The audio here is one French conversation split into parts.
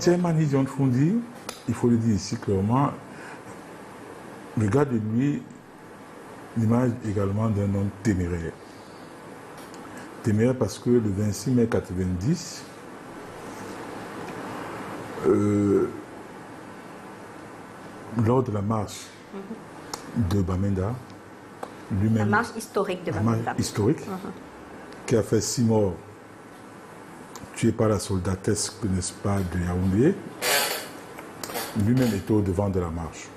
chairman John Fundi, il faut le dire ici clairement, regarde de lui l'image également d'un homme téméraire. Téméraire parce que le 26 mai 90, lors de la marche de Bamenda, lui-même... La marche historique de Bamenda. La marche historique, qui a fait 6 morts tués par la soldatesque, n'est-ce pas, de Yaoundé, lui-même était au devant de la marche.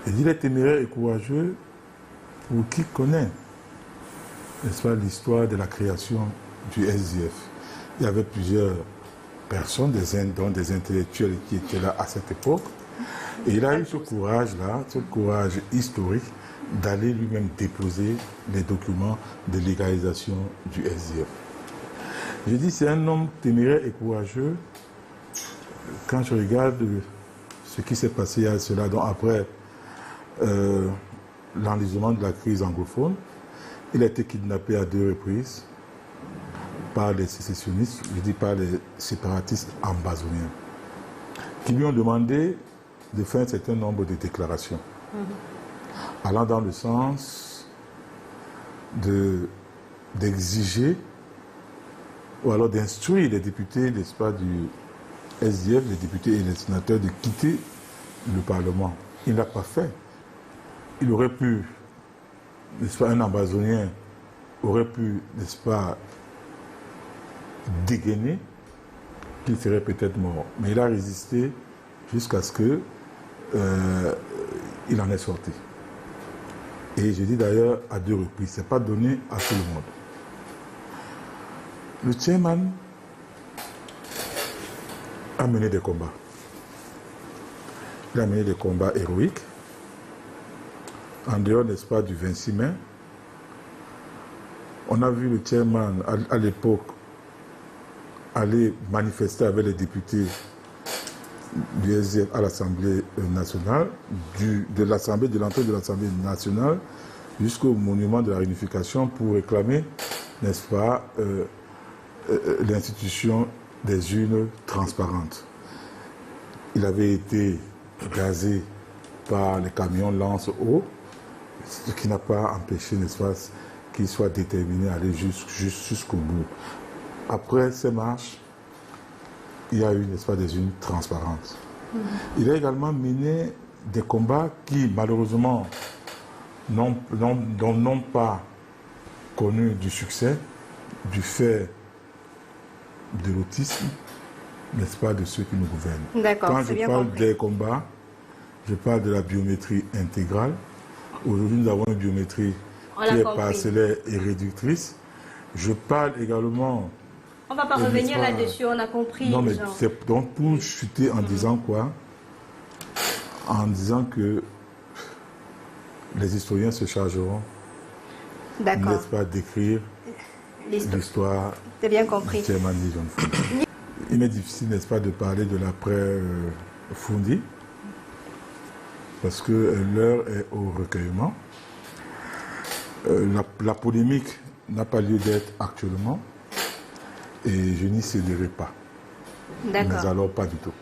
Et il est téméraire et courageux pour qui connaît, n'est-ce pas, l'histoire de la création du SDF. Il y avait plusieurs personnes, dont des intellectuels qui étaient là à cette époque. Et il a eu ce courage-là, ce courage historique, d'aller lui-même déposer les documents de légalisation du SDF. Je dis, c'est un homme téméraire et courageux. Quand je regarde ce qui s'est passé à cela, donc après l'enlisement de la crise anglophone, il a été kidnappé à 2 reprises par les sécessionnistes, je dis par les séparatistes ambazoniens, qui lui ont demandé de faire un certain nombre de déclarations, allant dans le sens d'exiger ou alors d'instruire les députés, n'est-ce pas, du SDF, les députés et les sénateurs, de quitter le Parlement. Il ne l'a pas fait. Il aurait pu, n'est-ce pas, un ambazonien aurait pu, n'est-ce pas, dégainer, qu'il serait peut-être mort. Mais il a résisté jusqu'à ce que il en est sorti. Et je dis d'ailleurs à 2 reprises, ce n'est pas donné à tout le monde. Le chairman a mené des combats. Il a mené des combats héroïques. En dehors, n'est-ce pas, du 26 mai, on a vu le chairman à l'époque aller manifester avec les députés du SDF à l'Assemblée nationale, de l'entrée de l'Assemblée nationale jusqu'au monument de la réunification pour réclamer, n'est-ce pas, l'institution des urnes transparentes. Il avait été gazé par les camions lance-eau, ce qui n'a pas empêché, n'est-ce pas, qu'il soit déterminé à aller jusqu'au bout. Après ces marches, il y a eu, n'est-ce pas, des urnes transparentes. Il a également mené des combats qui, malheureusement, n'ont pas connu du succès du fait de l'autisme, n'est-ce pas, de ceux qui nous gouvernent. D'accord, quand je parle des combats, je parle de la biométrie intégrale. Aujourd'hui, nous avons une biométrie qui est parcellaire et réductrice. Je parle également... On ne va pas revenir là-dessus, on a compris. Non, mais c'est donc pour chuter en disant quoi? En disant que les historiens se chargeront, n'est-ce pas, d'écrire l'histoire. C'est bien compris. Il m'est difficile, n'est-ce pas, de parler de l'après Fundi, parce que l'heure est au recueillement. La polémique n'a pas lieu d'être actuellement, et je n'y céderai pas. Mais alors pas du tout.